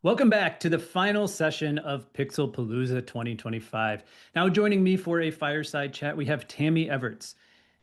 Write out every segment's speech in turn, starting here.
Welcome back to the final session of Pixel Palooza 2025. Now, joining me for a fireside chat, we have Tammy Everts.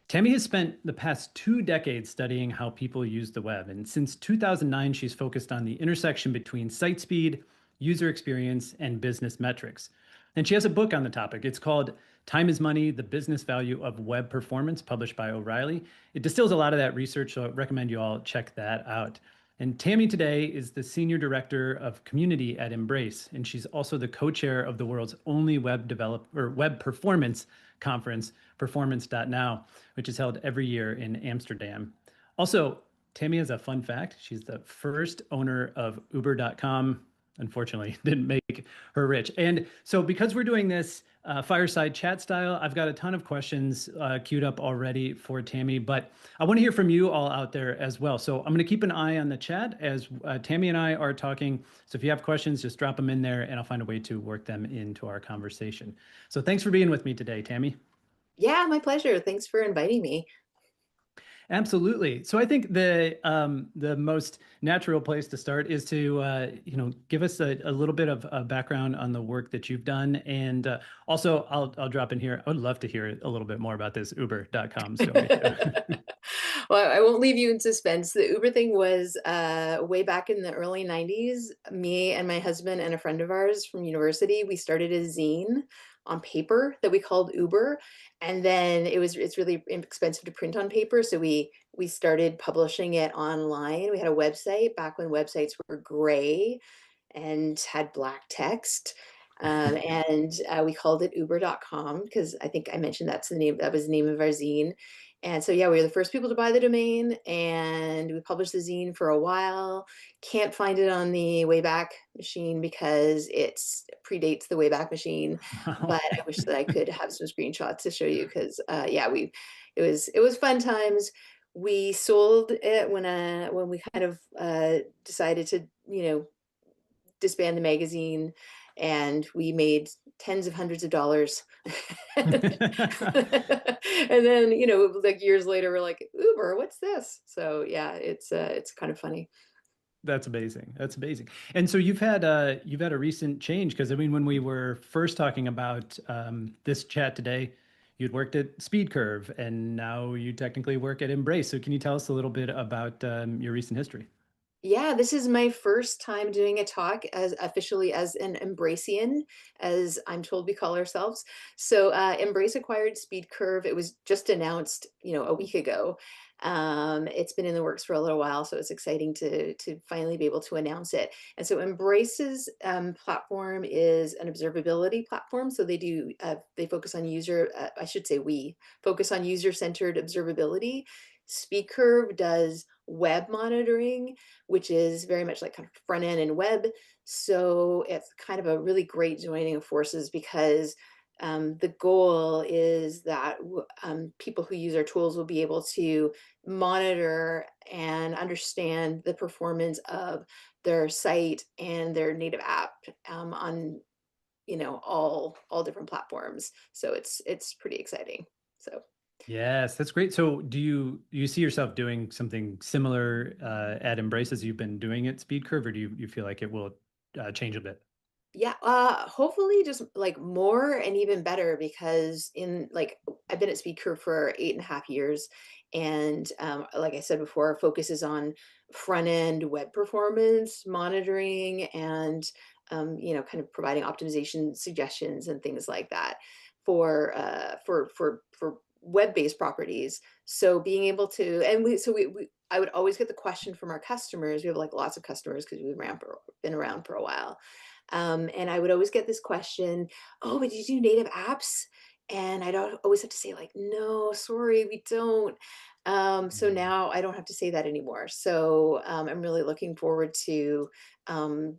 Tammy has spent the past 2 decades studying how people use the web. And since 2009, she's focused on the intersection between site speed, user experience, and business metrics. And she has a book on the topic. It's called Time is Money, The Business Value of Web Performance, published by O'Reilly. It distills a lot of that research, so I recommend you all check that out. And Tammy today is the Senior Director of Community at Embrace, and she's also the co-chair of the world's only web performance conference, Performance.now, which is held every year in Amsterdam. Also, Tammy has a fun fact. She's the first owner of Uber.com. Unfortunately, didn't make her rich. And so, because we're doing this fireside chat style, I've got a ton of questions queued up already for Tammy, but I want to hear from you all out there as well. So, I'm going to keep an eye on the chat as Tammy and I are talking. So, if you have questions, just drop them in there and I'll find a way to work them into our conversation. So, thanks for being with me today, Tammy. Yeah, my pleasure. Thanks for inviting me. Absolutely. So I think the most natural place to start is to give us a little bit of a background on the work that you've done, and also I'll drop in here. I would love to hear a little bit more about this Uber.com story too. Well, I won't leave you in suspense. The Uber thing was way back in the early 90s. Me and my husband and a friend of ours from university, we started a zine on paper that we called Uber. And then it's really expensive to print on paper. So we started publishing it online. We had a website back when websites were gray and had black text. And we called it uber.com because I think I mentioned that was the name of our zine. And so, yeah, we were the first people to buy the domain and we published the zine for a while. Can't find it on the Wayback Machine because it predates the Wayback Machine. But I wish that I could have some screenshots to show you because, yeah, it was fun times. We sold it when we kind of decided to, disband the magazine, and we made tens of hundreds of dollars. And then, like years later, we're like, Uber, what's this? So yeah, it's kind of funny. That's amazing. That's amazing. And so you've had a recent change because I mean, when we were first talking about this chat today, you'd worked at SpeedCurve, and now you technically work at Embrace. So can you tell us a little bit about your recent history? Yeah, this is my first time doing a talk as officially as an Embracian, as I'm told we call ourselves. So Embrace acquired SpeedCurve. It was just announced, a week ago. It's been in the works for a little while, so it's exciting to finally be able to announce it. And so Embrace's platform is an observability platform. So they focus on I should say we focus on user-centered observability. SpeedCurve does web monitoring, which is very much like kind of front end and web. So it's kind of a really great joining of forces because the goal is that people who use our tools will be able to monitor and understand the performance of their site and their native app on all different platforms. So it's pretty exciting. So. Yes, that's great. So do you see yourself doing something similar at Embrace as you've been doing at SpeedCurve, or do you feel like it will change a bit? Yeah, hopefully just like more and even better because I've been at SpeedCurve for 8.5 years. And like I said before, our focus is on front end web performance monitoring and kind of providing optimization suggestions and things like that for web-based properties. So being able to, and we I would always get the question from our customers. We have like lots of customers because been around for a while. And I would always get this question, oh, but do you do native apps? And always have to say like, no, sorry, we don't. So Mm. now I don't have to say that anymore. So I'm really looking forward to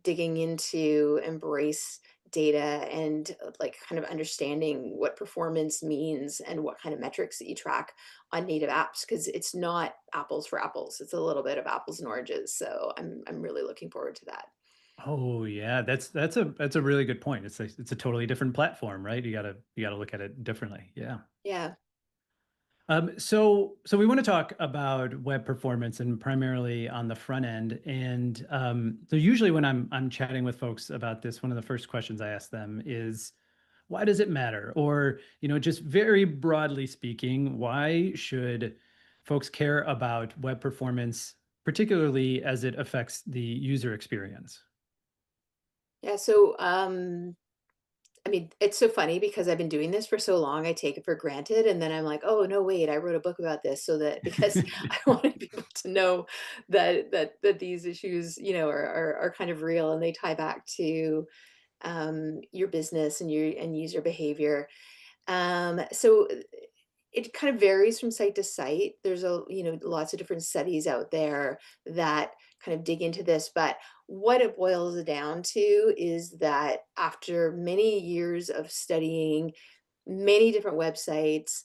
digging into Embrace data and like kind of understanding what performance means and what kind of metrics that you track on native apps because it's not apples for apples. It's a little bit of apples and oranges. So I'm really looking forward to that. Oh yeah, that's a really good point. It's a totally different platform, right? You gotta look at it differently. Yeah. Yeah. So we want to talk about web performance and primarily on the front end. And so usually when I'm chatting with folks about this, one of the first questions I ask them is, why does it matter? Or, just very broadly speaking, why should folks care about web performance, particularly as it affects the user experience? Yeah, so I mean, it's so funny because I've been doing this for so long, I take it for granted, and then I'm like, "Oh, no, wait, I wrote a book about this," so that because I wanted people to know that these issues, are kind of real and they tie back to your business and your and user behavior. So it kind of varies from site to site. There's lots of different studies out there that kind of dig into this, but what it boils down to is that after many years of studying many different websites,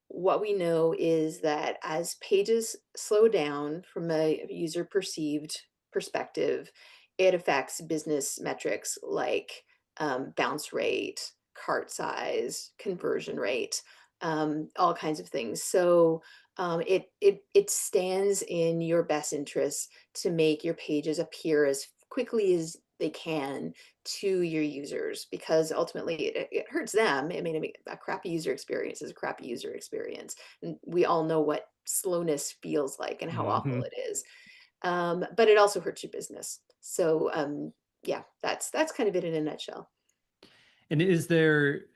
what we know is that as pages slow down from a user perceived perspective, it affects business metrics like bounce rate, cart size, conversion rate, all kinds of things. So it stands in your best interest to make your pages appear as quickly as they can to your users because ultimately it hurts them. I mean, a crappy user experience is a crappy user experience. And we all know what slowness feels like and how awful Mhm. it is. But it also hurts your business. So yeah, that's kind of it in a nutshell. And is there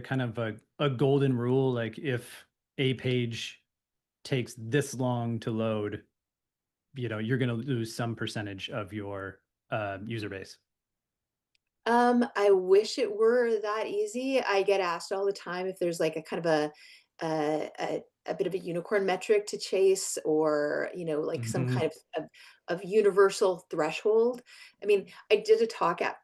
kind of a golden rule, like if a page takes this long to load, you're going to lose some percentage of your user base? I wish it were that easy. I get asked all the time if there's like a kind of a bit of a unicorn metric to chase or, like some kind Hmm. of universal threshold. I mean, I did a talk at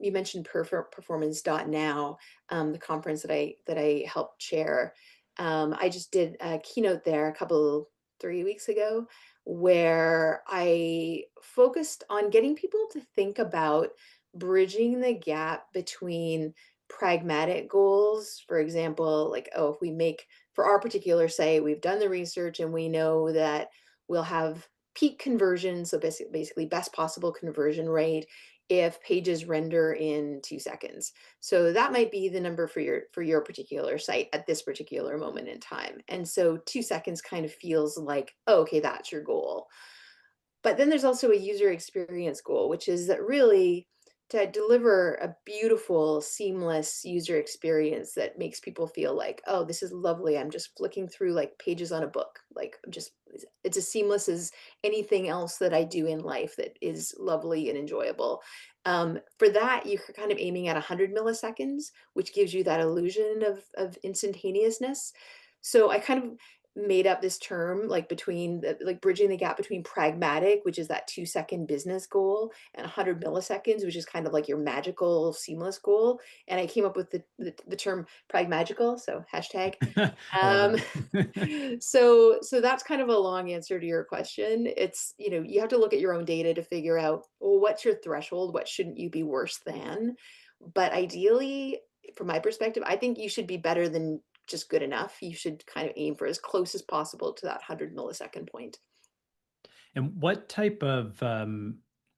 you mentioned performance.now, the conference that I helped chair. I just did a keynote there 3 weeks ago where I focused on getting people to think about bridging the gap between pragmatic goals, for example, like, oh, if we make for our particular site, we've done the research and we know that we'll have peak conversion, so basically best possible conversion rate if pages render in 2 seconds. So that might be the number for your particular site at this particular moment in time. And so 2 seconds kind of feels like, oh, okay, that's your goal. But then there's also a user experience goal, which is that really to deliver a beautiful, seamless user experience that makes people feel like, oh, this is lovely. I'm just flicking through like pages on a book. Like just it's as seamless as anything else that I do in life that is lovely and enjoyable. For that, you're kind of aiming at 100 milliseconds, which gives you that illusion of instantaneousness. So I kind of made up this term like like bridging the gap between pragmatic, which is that 2 second business goal, and 100 milliseconds, which is kind of like your magical seamless goal. And I came up with the term pragmagical, so hashtag. I love um, that. so that's kind of a long answer to your question. It's, you have to look at your own data to figure out, well, what's your threshold, what shouldn't you be worse than. But ideally, from my perspective, I think you should be better than just good enough. You should kind of aim for as close as possible to that 100 millisecond point. And what type of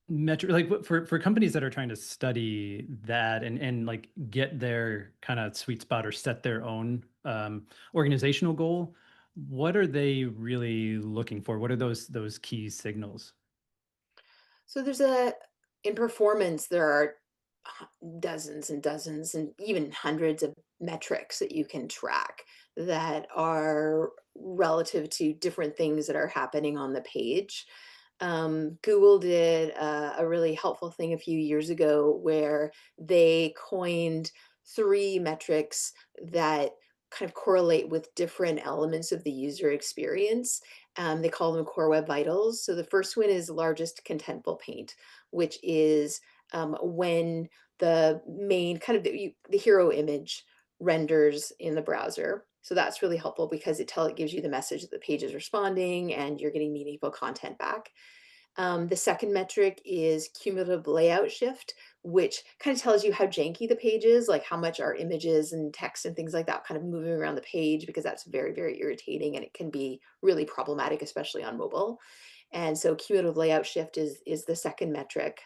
metric, like for companies that are trying to study that and like get their kind of sweet spot or set their own organizational goal, what are they really looking for? What are those key signals? So in performance, there are dozens and dozens and even hundreds of metrics that you can track that are relative to different things that are happening on the page. Google did a really helpful thing a few years ago where they coined three metrics that kind of correlate with different elements of the user experience. They call them core web vitals. So the first one is largest contentful paint, which is when the main kind of the hero image renders in the browser. So that's really helpful because it gives you the message that the page is responding and you're getting meaningful content back. The second metric is cumulative layout shift, which kind of tells you how janky the page is, like how much our images and text and things like that kind of moving around the page, because that's very, very irritating and it can be really problematic, especially on mobile. And so cumulative layout shift is the second metric.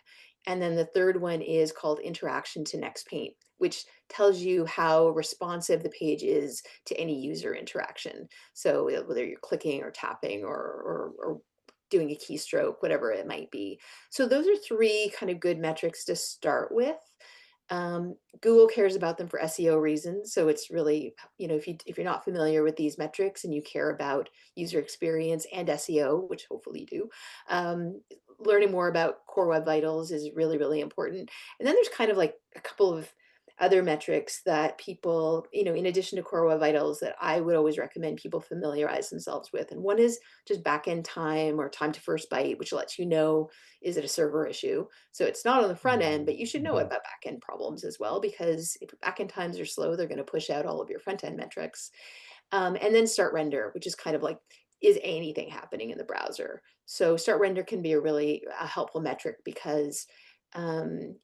And then the third one is called interaction to next paint, which tells you how responsive the page is to any user interaction. So whether you're clicking or tapping or doing a keystroke, whatever it might be. So those are three kind of good metrics to start with. Google cares about them for SEO reasons. So it's really, if you're not familiar with these metrics and you care about user experience and SEO, which hopefully you do, learning more about Core Web Vitals is really, really important. And then there's kind of like a couple of other metrics that people, in addition to Core Web Vitals, that I would always recommend people familiarize themselves with. And one is just backend time or time to first byte, which lets you know, is it a server issue? So it's not on the front end, but you should know Mm-hmm. about backend problems as well, because if your backend times are slow, they're going to push out all of your front end metrics. And then start render, which is kind of like, is anything happening in the browser? So start render can be a really helpful metric because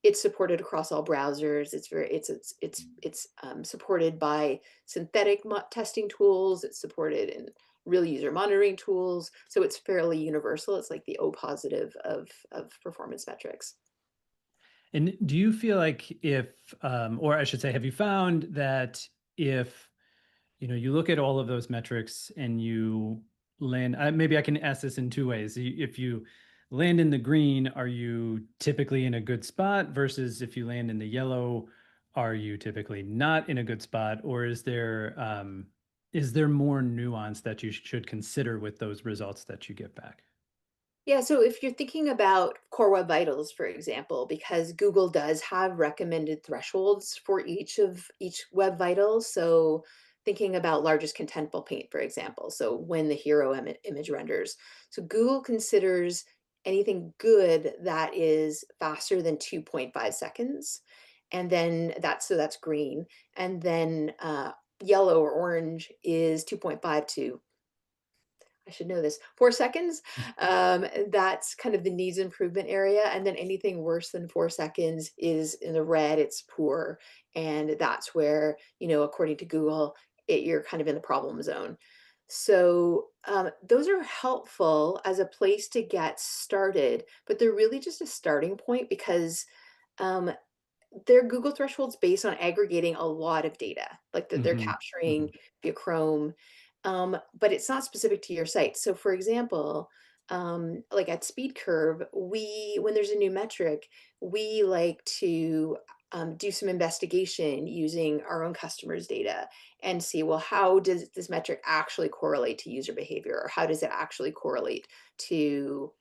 it's supported across all browsers. It's supported by synthetic testing tools. It's supported in real user monitoring tools. So it's fairly universal. It's like the O positive of performance metrics. And do you feel like if, or I should say, have you found that if, you look at all of those metrics and you land, maybe I can ask this in two ways. If you land in the green, are you typically in a good spot versus if you land in the yellow, are you typically not in a good spot? Or is there more nuance that you should consider with those results that you get back? Yeah, so if you're thinking about Core Web Vitals, for example, because Google does have recommended thresholds for each Web Vital. So thinking about largest contentful paint, for example, so when the hero image renders. So Google considers anything good that is faster than 2.5 seconds. And then that's green. And then yellow or orange is 2.5 to, I should know this, 4 seconds. That's kind of the needs improvement area. And then anything worse than 4 seconds is in the red, it's poor. And that's where, according to Google, you're kind of in the problem zone. So those are helpful as a place to get started, but they're really just a starting point because um, they're Google thresholds based on aggregating a lot of data, like that they're Hmm. capturing via Chrome, but it's not specific to your site. So, for example, like at SpeedCurve, when there's a new metric, we like to do some investigation using our own customers' data and see, well, how does this metric actually correlate to user behavior, or how does it actually correlate to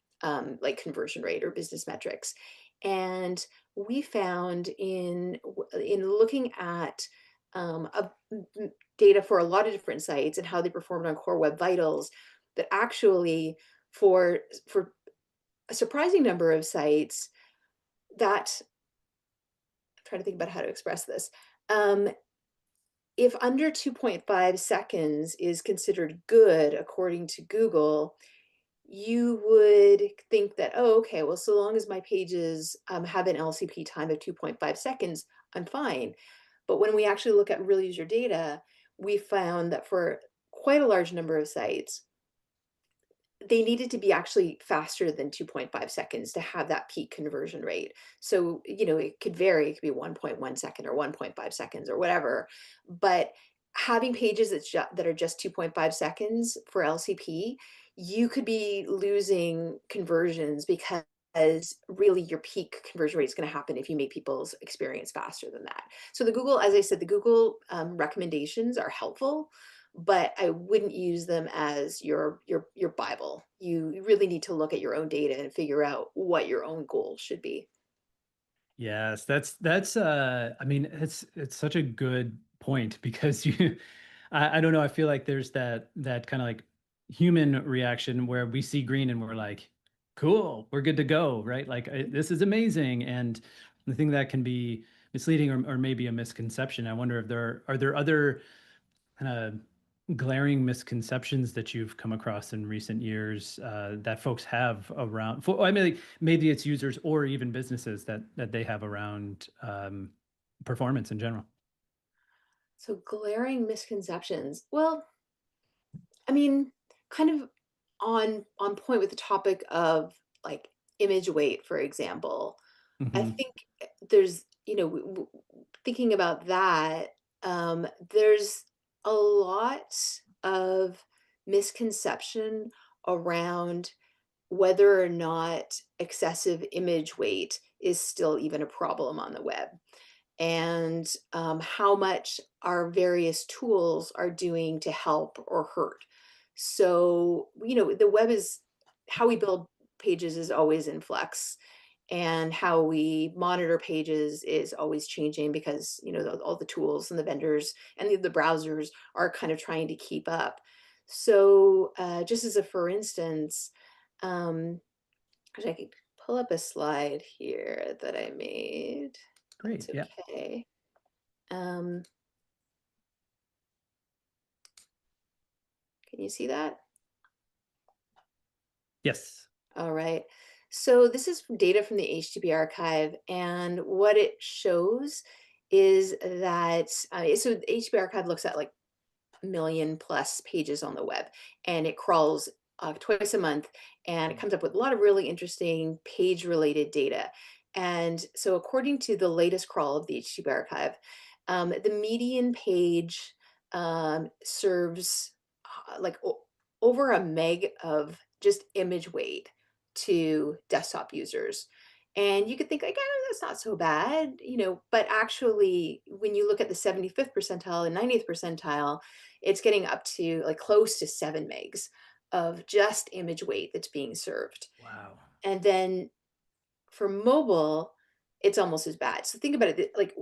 like conversion rate or business metrics? And we found in looking at data for a lot of different sites and how they performed on Core Web Vitals, that actually for a surprising number of sites, that I'm trying to think about how to express this. Um, if under 2.5 seconds is considered good according to Google, you would think that, oh, okay, well, so long as my pages have an LCP time of 2.5 seconds, I'm fine. But when we actually look at real user data, we found that for quite a large number of sites, they needed to be actually faster than 2.5 seconds to have that peak conversion rate. So, it could vary. It could be 1.1 second or 1.5 seconds or whatever. But having pages that are just 2.5 seconds for LCP, you could be losing conversions because really your peak conversion rate is going to happen if you make people's experience faster than that. So as I said, the Google recommendations are helpful, but I wouldn't use them as your Bible. You really need to look at your own data and figure out what your own goals should be. Yes, that's I mean it's such a good point because I don't know, I feel like there's that kind of like human reaction where we see green and we're like, cool, we're good to go, right? Like this is amazing. And the thing that can be misleading or maybe a misconception. I wonder if are there other kind of glaring misconceptions that you've come across in recent years that folks have around, I mean, like, maybe it's users or even businesses that they have around performance in general? So glaring misconceptions. Well, I mean, kind of on point with the topic of like image weight, for example. I Hmm. think there's, thinking about that, there's a lot of misconception around whether or not excessive image weight is still even a problem on the web, and how much our various tools are doing to help or hurt. So, the web is how we build pages is always in flux, and how we monitor pages is always changing because all the tools and the vendors and the browsers are kind of trying to keep up. So, just as a for instance, um, actually, I could pull up a slide here that I made. That's Great. Yeah. okay. Um, can you see that? Yes. All right. So this is data from the HTTP archive, and what it shows is that so the HTTP archive looks at like million plus pages on the web, and it crawls twice a month, and it comes up with a lot of really interesting page related data. And so according to the latest crawl of the HTTP archive, the median page serves like over a meg of just image weight to desktop users. And you could think like, oh, that's not so bad, but actually, when you look at the 75th percentile and 90th percentile, it's getting up to like close to 7 megs of just image weight that's being served. Wow. And then for mobile, it's almost as bad. So think about it, like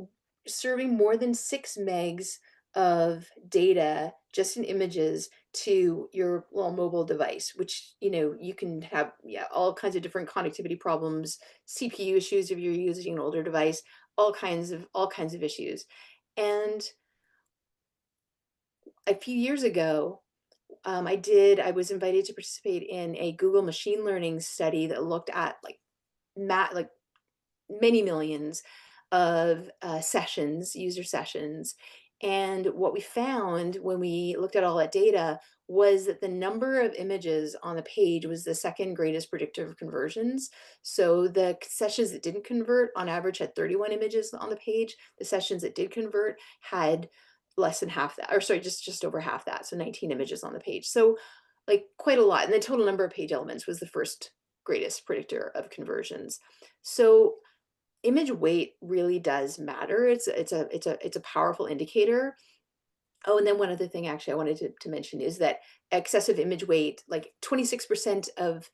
serving more than 6 megs of data just in images to your little mobile device, which you can have, yeah, all kinds of different connectivity problems, CPU issues if you're using an older device, all kinds of issues. And a few years ago, I was invited to participate in a Google machine learning study that looked at like many millions of user sessions. And what we found when we looked at all that data was that the number of images on the page was the second greatest predictor of conversions. So the sessions that didn't convert on average had 31 images on the page. The sessions that did convert had less than half that, or sorry, just over half that. So 19 images on the page. So like quite a lot. And the total number of page elements was the first greatest predictor of conversions. So image weight really does matter. It's a powerful indicator. Oh, and then one other thing actually I wanted to mention is that excessive image weight, like 26% of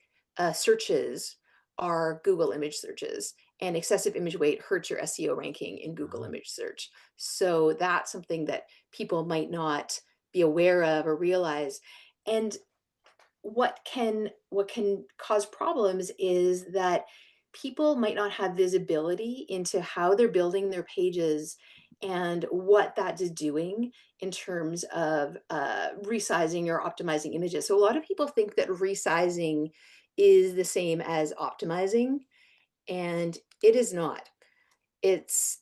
searches are Google image searches, and excessive image weight hurts your SEO ranking in Google Uh-huh. image search. So that's something that people might not be aware of or realize. And what can cause problems is that people might not have visibility into how they're building their pages and what that is doing in terms of resizing or optimizing images. So a lot of people think that resizing is the same as optimizing, and it is not. It's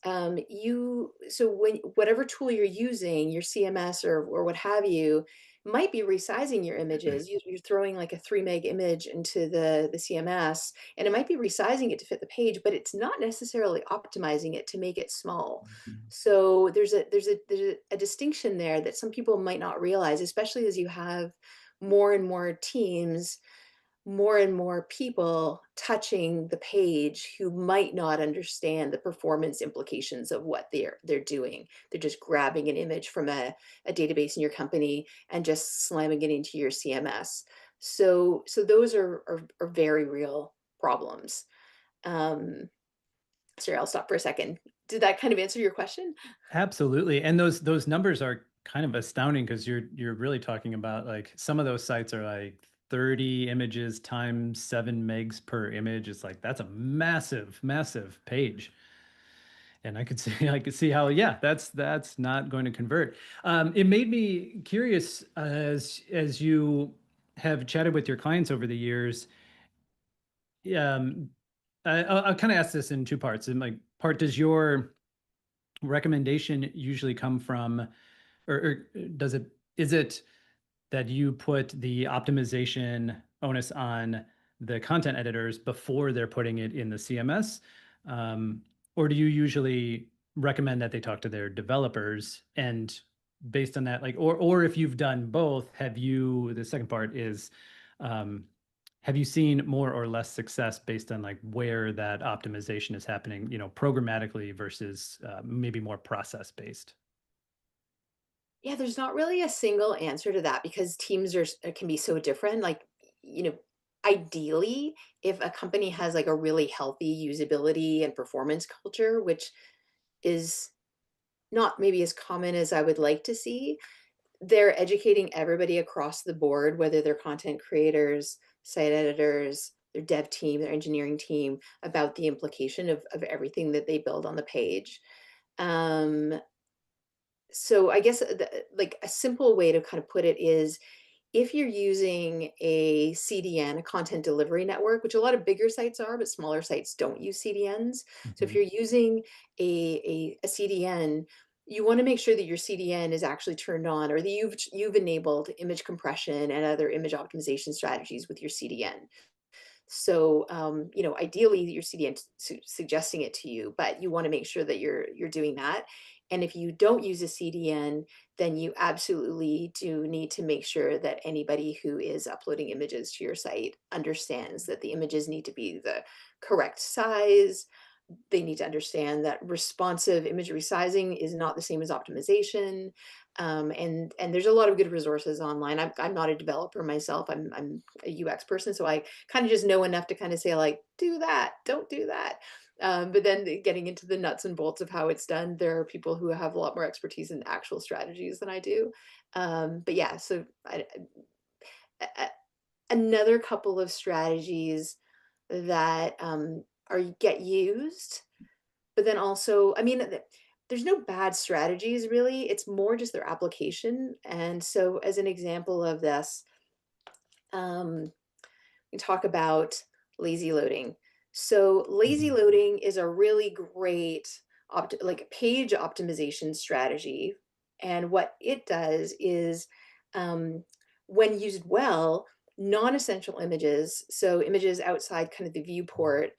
you so when whatever tool you're using, your CMS or what have you, might be resizing your images. You're throwing like a 3 meg image into the CMS, and it might be resizing it to fit the page, but it's not necessarily optimizing it to make it small. So there's a distinction there that some people might not realize, especially as you have more and more teams, more and more people touching the page who might not understand the performance implications of what they're doing. They're just grabbing an image from a database in your company and just slamming it into your CMS. So those are very real problems. Um, sorry, I'll stop for a second. Did that kind of answer your question? Absolutely. And those numbers are kind of astounding because you're really talking about like some of those sites are like 30 images times 7 megs per image. It's like that's a massive, massive page. And I could see, I could see how, yeah, that's not going to convert. It made me curious as you have chatted with your clients over the years. Um, I'll kind of ask this in two parts. In like part, does your recommendation usually come from, or does it, is it that you put the optimization onus on the content editors before they're putting it in the CMS? Um, or do you usually recommend that they talk to their developers and based on that, like, or if you've done both, have you, the second part is, um, have you seen more or less success based on like where that optimization is happening, programmatically versus maybe more process based? Yeah, there's not really a single answer to that because teams can be so different. Like, you know, ideally, if a company has like a really healthy usability and performance culture, which is not maybe as common as I would like to see, they're educating everybody across the board, whether they're content creators, site editors, their dev team, their engineering team, about the implication of everything that they build on the page. Um, so I guess like a simple way to kind of put it is if you're using a CDN, a content delivery network, which a lot of bigger sites are, but smaller sites don't use CDNs. So if Mhm. you're using a CDN, you want to make sure that your CDN is actually turned on or that you've enabled image compression and other image optimization strategies with your CDN. So, ideally, your CDN suggesting it to you, but you want to make sure that you're doing that. And if you don't use a CDN, then you absolutely do need to make sure that anybody who is uploading images to your site understands that the images need to be the correct size, they need to understand that responsive image resizing is not the same as optimization. And there's a lot of good resources online. I'm not a developer myself. I'm a UX person, so I kind of just know enough to kind of say like, do that, don't do that. But then getting into the nuts and bolts of how it's done, there are people who have a lot more expertise in actual strategies than I do. But yeah, so a- another couple of strategies that are get used but then also, I mean, there's no bad strategies really. It's more just their application. And so, as an example of this, um, we talk about lazy loading. So lazy Mhm. loading is a really great like page optimization strategy. And what it does is um, when used well, non-essential images, so images outside kind of the viewport,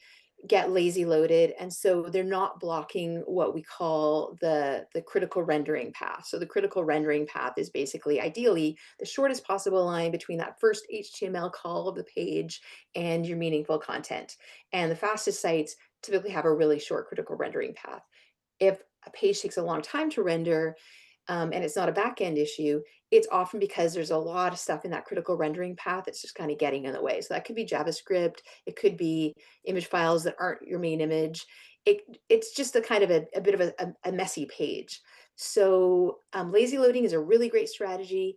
get lazy loaded and so they're not blocking what we call the critical rendering path. So the critical rendering path is basically ideally the shortest possible line between that first HTML call of the page and your meaningful content. And the fastest sites typically have a really short critical rendering path. If a page takes a long time to render, and it's not a back end issue, it's often because there's a lot of stuff in that critical rendering path that's just kind of getting in the way. So that could be JavaScript, it could be image files that aren't your main image. It's just a kind of a bit of a messy page. So lazy loading is a really great strategy.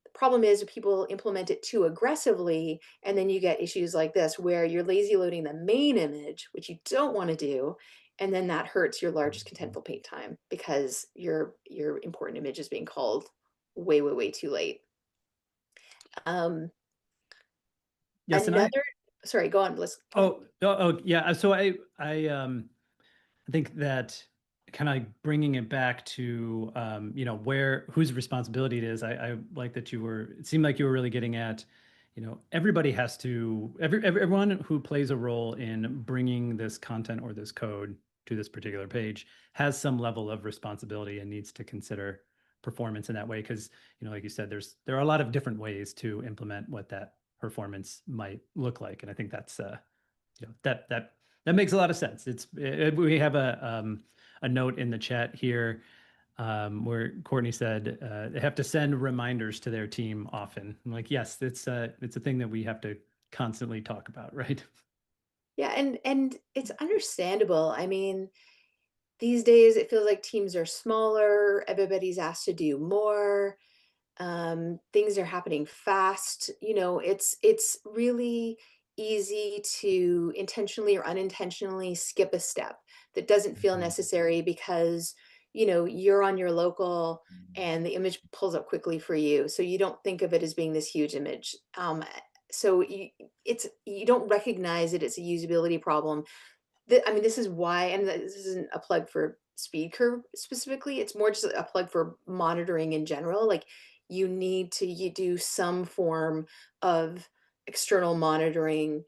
The problem is when people implement it too aggressively, and then you get issues like this where you're lazy loading the main image, which you don't want to do, and then that hurts your largest contentful paint time because your important image is being called way, way, way too late. Um, Yes, and I, another, sorry, go on. Let's go ahead. yeah. So I think that kind of like bringing it back to where whose responsibility it is. I like that you were. It seemed like you were really getting at, everybody has to everyone who plays a role in bringing this content or this code to this particular page has some level of responsibility and needs to consider performance in that way because like you said, there are a lot of different ways to implement what that performance might look like, and I think that's that makes a lot of sense. We have a note in the chat here where Courtney said they have to send reminders to their team often. I'm like, yes, it's a thing that we have to constantly talk about, right? Yeah, and it's understandable. I mean, these days it feels like teams are smaller, everybody's asked to do more. Things are happening fast. It's really easy to intentionally or unintentionally skip a step that doesn't feel Mhm. necessary because, you're on your local and the image pulls up quickly for you. So you don't think of it as being this huge image. So you don't recognize it. It's a usability problem. I mean, this is why, and this isn't a plug for SpeedCurve specifically. It's more just a plug for monitoring in general. Like you do some form of external monitoring,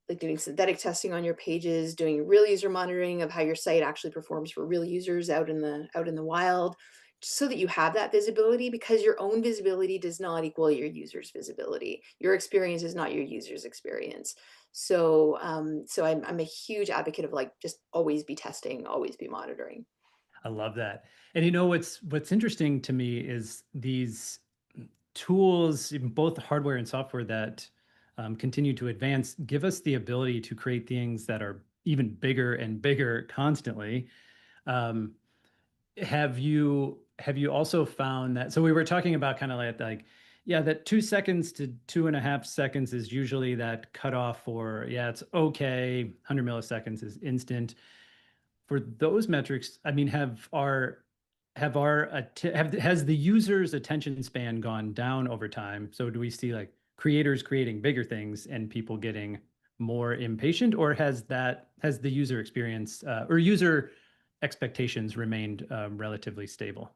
like doing synthetic testing on your pages, doing real user monitoring of how your site actually performs for real users out in the wild, so that you have that visibility, because your own visibility does not equal your user's visibility. Your experience is not your user's experience. So I'm a huge advocate of like just always be testing, always be monitoring. I love that. And what's interesting to me is these tools, even both the hardware and software that continue to advance, give us the ability to create things that are even bigger and bigger constantly. Um, have you also found that? So we were talking about kind of like yeah, that 2 seconds to 2.5 seconds is usually that cutoff for yeah, it's okay. 100 milliseconds is instant for those metrics. I mean, has the user's attention span gone down over time? So do we see like creators creating bigger things and people getting more impatient, or has the user experience or user expectations remained relatively stable?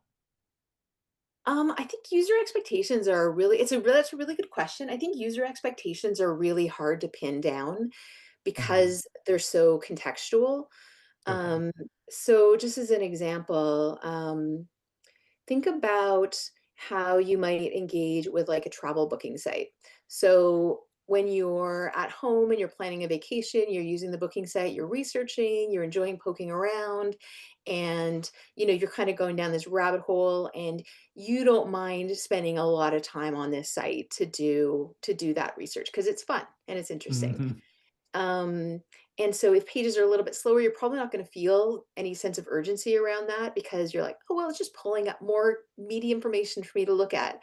I think user expectations are really that's a really good question. I think user expectations are really hard to pin down Mhm. because they're so contextual. Okay. Um, so just as an example, think about how you might engage with like a travel booking site. So when you're at home and you're planning a vacation, you're using the booking site, you're researching, you're enjoying poking around, and you're kind of going down this rabbit hole, and you don't mind spending a lot of time on this site to do that research because it's fun and it's interesting. Hmm. um, and so if pages are a little bit slower, you're probably not going to feel any sense of urgency around that because you're like, oh, well, it's just pulling up more meaty information for me to look at.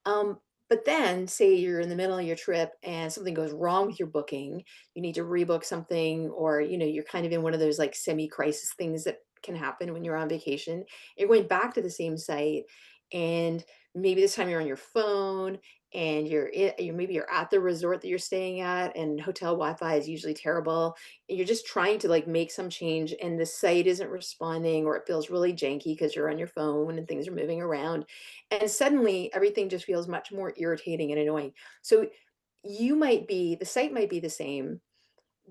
Um, but then say you're in the middle of your trip and something goes wrong with your booking, you need to rebook something, or you're kind of in one of those like semi-crisis things that can happen when you're on vacation. You're going back to the same site, and maybe this time you're on your phone, and maybe you're at the resort that you're staying at, and hotel Wi-Fi is usually terrible. And you're just trying to like make some change, and the site isn't responding, or it feels really janky because you're on your phone and things are moving around, and suddenly everything just feels much more irritating and annoying. So the site might be the same.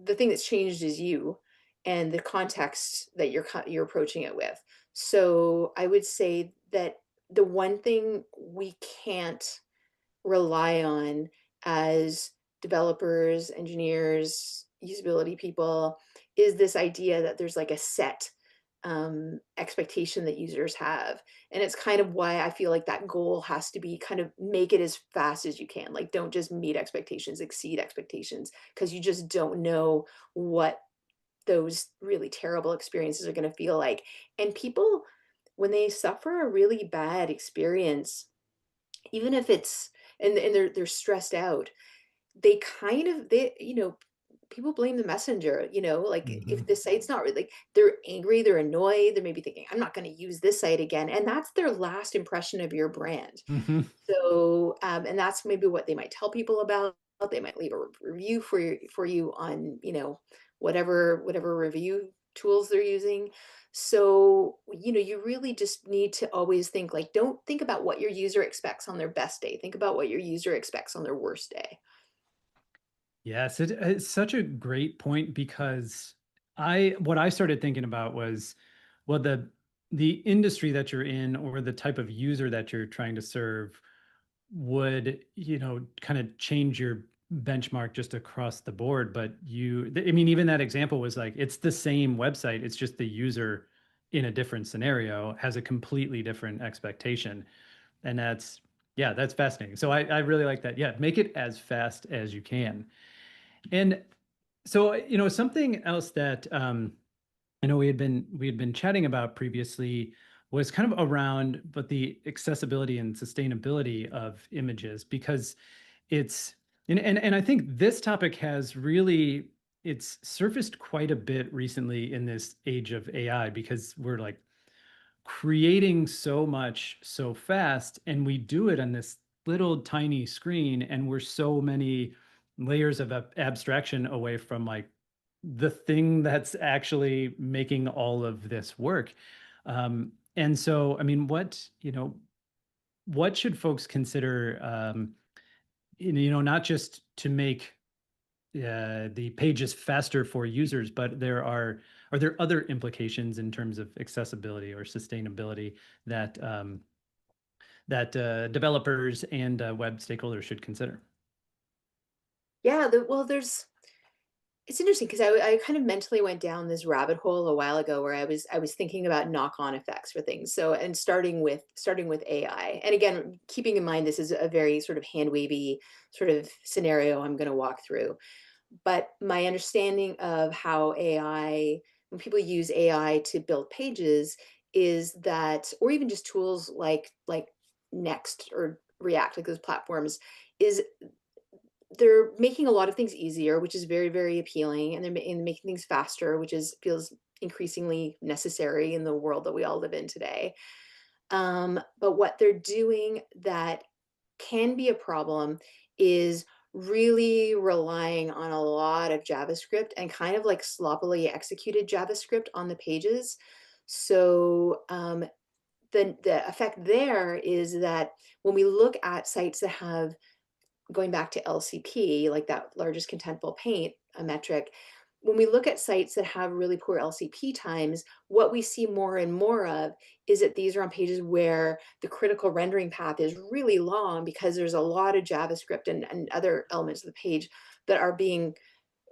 The thing that's changed is you and the context that you're approaching it with. So I would say that the one thing we can't rely on as developers, engineers, usability people is this idea that there's like a set expectation that users have. And it's kind of why I feel like that goal has to be kind of make it as fast as you can. Like, don't just meet expectations, exceed expectations, because you just don't know what those really terrible experiences are going to feel like. And people, when they suffer a really bad experience, even if it's and they're stressed out, they kind of people blame the messenger, like if Hmm. the site's not really like they're angry, they're annoyed, they're maybe thinking, I'm not going to use this site again. And that's their last impression of your brand. Hmm. So, and that's maybe what they might tell people about. They might leave a review for you on, whatever review tools they're using. So, you really just need to always think like, don't think about what your user expects on their best day. Think about what your user expects on their worst day. Yes, it's such a great point because what I started thinking about was, well, the industry that you're in or the type of user that you're trying to serve would, kind of change your benchmark just across the board. But I mean, even that example was like, it's the same website, it's just the user in a different scenario has a completely different expectation. And yeah, that's fascinating. So I really like that. Yeah, make it as fast as you can. And so, something else that I know we had been chatting about previously was kind of around, but the accessibility and sustainability of images, because it's And I think this topic has really it's surfaced quite a bit recently in this age of AI because we're like creating so much so fast and we do it on this little tiny screen and we're so many layers of abstraction away from like the thing that's actually making all of this work. And so, I mean, what should folks consider, not just to make the pages faster for users, but are there other implications in terms of accessibility or sustainability that developers and web stakeholders should consider? Yeah, well, it's interesting because I kind of mentally went down this rabbit hole a while ago where I was thinking about knock-on effects for things. So, and starting with AI. And again, keeping in mind this is a very sort of hand wavy sort of scenario I'm going to walk through. But my understanding of how AI, when people use AI to build pages, is that, or even just tools like Next or React, like those platforms, is they're making a lot of things easier, which is very, very appealing, and and making things faster, which is feels increasingly necessary in the world that we all live in today. But what they're doing that can be a problem is really relying on a lot of JavaScript and kind of like sloppily executed JavaScript on the pages. So the effect there is that when we look at sites that have, going back to LCP, like that largest contentful paint, a metric, when we look at sites that have really poor LCP times, what we see more and more of is that these are on pages where the critical rendering path is really long because there's a lot of JavaScript and other elements of the page that are being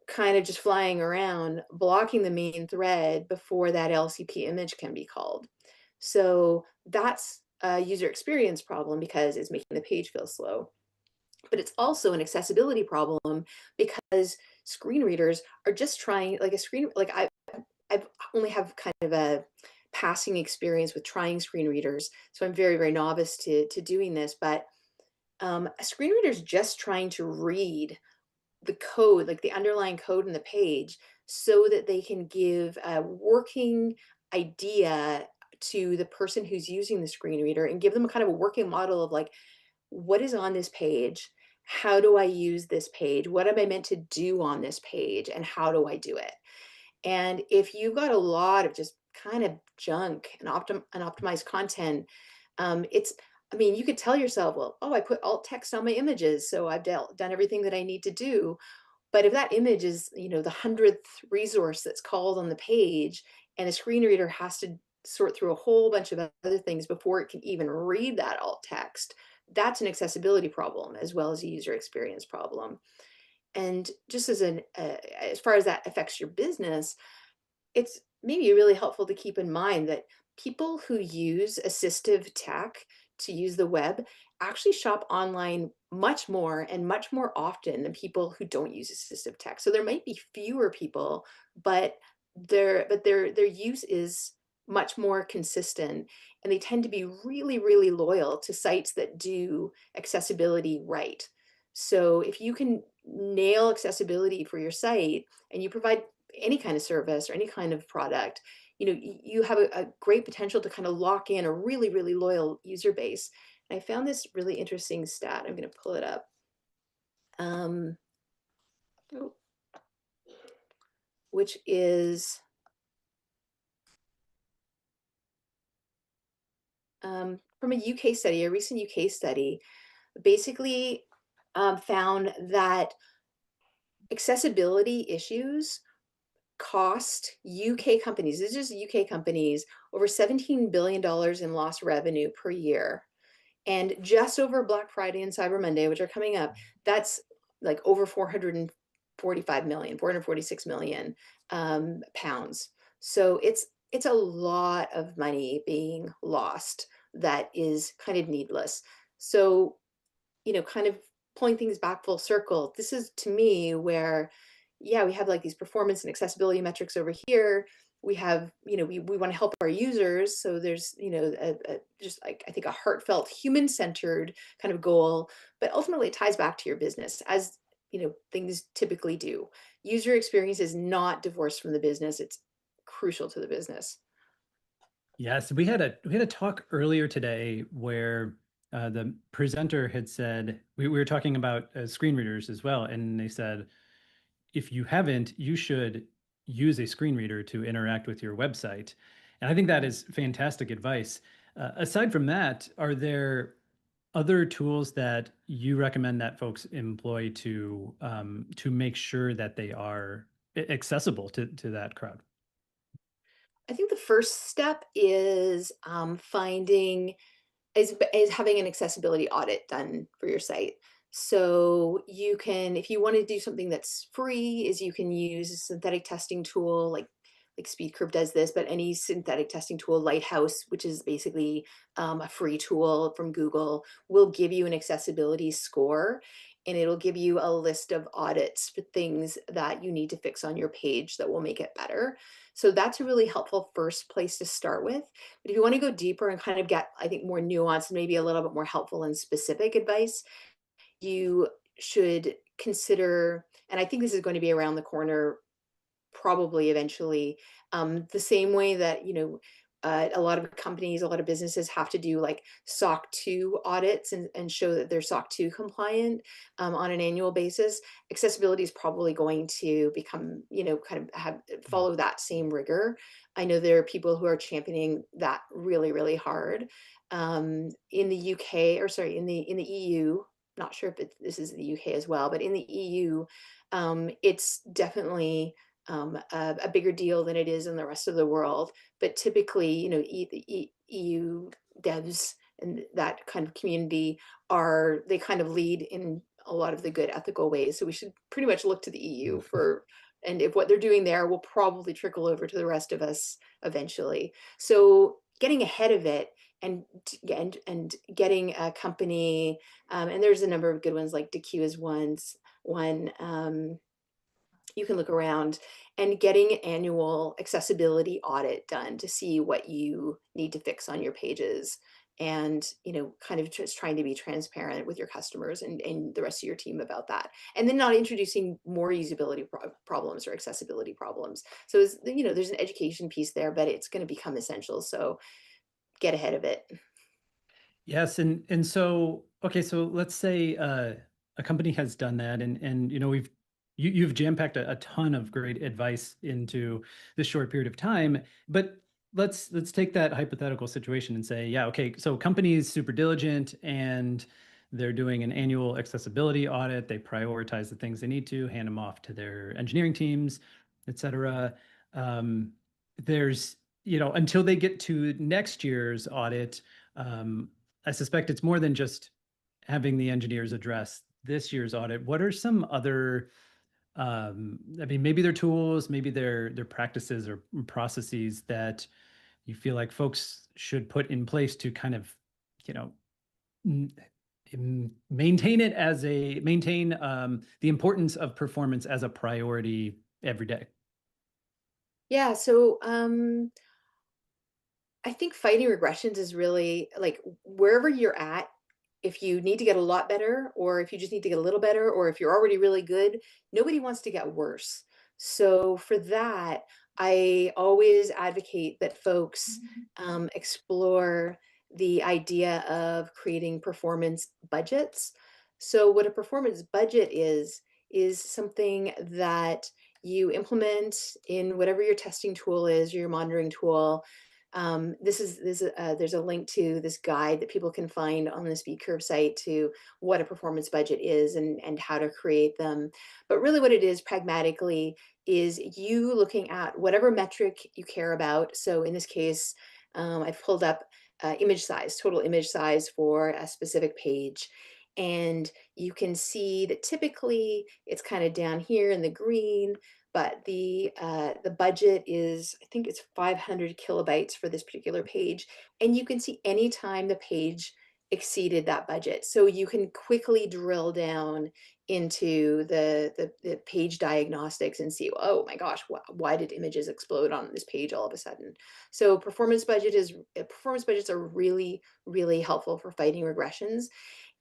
kind of just flying around, blocking the main thread before that LCP image can be called. So that's a user experience problem because it's making the page feel slow, but it's also an accessibility problem because screen readers are just trying, like a screen, like I've only have kind of a passing experience with trying screen readers, so I'm very, very novice to doing this. But a screen reader is just trying to read the code, like the underlying code in the page, so that they can give a working idea to the person who's using the screen reader and give them a kind of a working model of like, what is on this page? How do I use this page? What am I meant to do on this page? And how do I do it? And if you've got a lot of just kind of junk and unoptimized content, it's, I mean, you could tell yourself, well, oh, I put alt text on my images, so I've done everything that I need to do. But if that image is, the 100th resource that's called on the page, and a screen reader has to sort through a whole bunch of other things before it can even read that alt text, that's an accessibility problem as well as a user experience problem. And just as far as that affects your business, it's maybe really helpful to keep in mind that people who use assistive tech to use the web actually shop online much more and much more often than people who don't use assistive tech. So there might be fewer people, but their use is much more consistent, and they tend to be really, really loyal to sites that do accessibility right. So if you can nail accessibility for your site and you provide any kind of service or any kind of product, you have a great potential to kind of lock in a really, really loyal user base. And I found this really interesting stat. I'm going to pull it up. Um, oh, which is from a UK study, a recent UK study, basically found that accessibility issues cost UK companies, this is just UK companies, over $17 billion in lost revenue per year. And just over Black Friday and Cyber Monday, which are coming up, that's like over 445 million, 446 million pounds. So it's a lot of money being lost that is kind of needless. So, kind of pulling things back full circle, this is to me where, yeah, we have like these performance and accessibility metrics over here. We have, we want to help our users. So there's, just like, I think a heartfelt, human centered kind of goal, but ultimately it ties back to your business. things typically do. User experience is not divorced from the business. It's crucial to the business. Yes, we had a talk earlier today where the presenter had said we were talking about screen readers as well, and they said if you haven't, you should use a screen reader to interact with your website. And I think that is fantastic advice. Aside from that, are there other tools that you recommend that folks employ to make sure that they are accessible to that crowd? I think the first step is finding is having an accessibility audit done for your site. So you can, if you want to do something that's free, is you can use a synthetic testing tool like SpeedCurve does this, but any synthetic testing tool, Lighthouse, which is basically a free tool from Google, will give you an accessibility score, and it'll give you a list of audits for things that you need to fix on your page that will make it better. So that's a really helpful first place to start with. But if you want to go deeper and kind of get, I think, more nuanced and maybe a little bit more helpful and specific advice, you should consider, and I think this is going to be around the corner probably eventually, the same way that, a lot of companies, a lot of businesses have to do like SOC 2 audits and show that they're SOC 2 compliant on an annual basis. Accessibility is probably going to become, kind of have follow that same rigor. I know there are people who are championing that really, really hard. In the UK, or sorry, in the EU, not sure if this is the UK as well, but in the EU, it's definitely a bigger deal than it is in the rest of the world. But typically, the EU devs and that kind of community they kind of lead in a lot of the good ethical ways. So we should pretty much look to the EU for, and if what they're doing there will probably trickle over to the rest of us eventually. So getting ahead of it and getting a company, and there's a number of good ones like DQ is one. You can look around and getting an annual accessibility audit done to see what you need to fix on your pages, and kind of just trying to be transparent with your customers and the rest of your team about that, and then not introducing more usability problems or accessibility problems. So there's an education piece there, but it's going to become essential, so get ahead of it. Yes, and so okay, so let's say a company has done that, and you've jam-packed a ton of great advice into this short period of time. But let's take that hypothetical situation and say, yeah, okay, so company is super diligent and they're doing an annual accessibility audit. They prioritize the things they need to, hand them off to their engineering teams, et cetera. There's, until they get to next year's audit. I suspect it's more than just having the engineers address this year's audit. What are some other, I mean, maybe they're tools, maybe they're practices or processes that you feel like folks should put in place to kind of, you know, maintain the importance of performance as a priority every day. Yeah, so I think fighting regressions is really like wherever you're at, if you need to get a lot better, or if you just need to get a little better, or if you're already really good, nobody wants to get worse. So for that, I always advocate that folks explore the idea of creating performance budgets. So what a performance budget is something that you implement in whatever your testing tool is, or your monitoring tool. There's a link to this guide that people can find on the SpeedCurve site to what a performance budget is and how to create them. But really what it is pragmatically is you looking at whatever metric you care about. So in this case, I've pulled up image size, total image size for a specific page. And you can see that typically it's kind of down here in the green, but the budget is, I think it's 500 kilobytes for this particular page, and you can see anytime the page exceeded that budget. So you can quickly drill down into the page diagnostics and see, oh my gosh, why did images explode on this page all of a sudden? So performance budgets are really, really helpful for fighting regressions.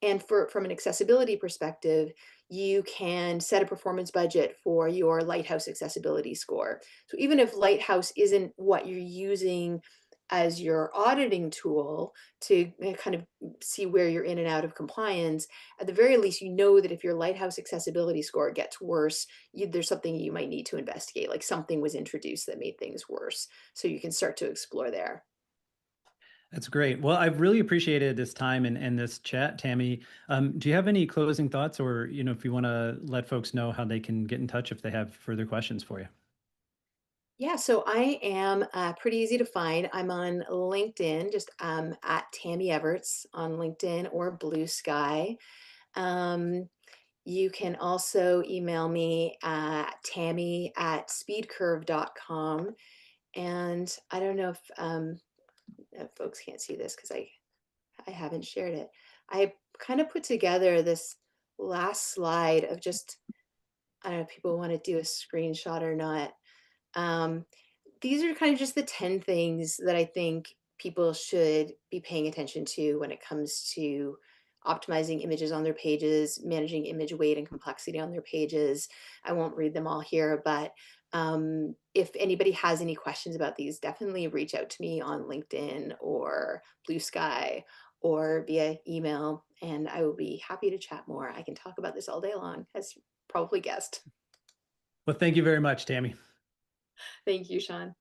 And from an accessibility perspective, you can set a performance budget for your Lighthouse accessibility score. So even if Lighthouse isn't what you're using as your auditing tool to kind of see where you're in and out of compliance, at the very least, you know that if your Lighthouse accessibility score gets worse, there's something you might need to investigate, like something was introduced that made things worse. So you can start to explore there. That's great. Well, I've really appreciated this time and this chat, Tammy. Do you have any closing thoughts, or if you want to let folks know how they can get in touch if they have further questions for you? Yeah, so I am pretty easy to find. I'm on LinkedIn, just at Tammy Everts on LinkedIn or Blue Sky. Um, you can also email me at tammy@speedcurve.com. And I don't know if folks can't see this because I haven't shared it. I kind of put together this last slide of just, I don't know if people want to do a screenshot or not. Um, these are kind of just the 10 things that I think people should be paying attention to when it comes to optimizing images on their pages, managing image weight and complexity on their pages. I won't read them all here, but if anybody has any questions about these, definitely reach out to me on LinkedIn or Blue Sky or via email, and I will be happy to chat more. I can talk about this all day long, as you probably guessed. Well, thank you very much, Tammy. Thank you, Sean.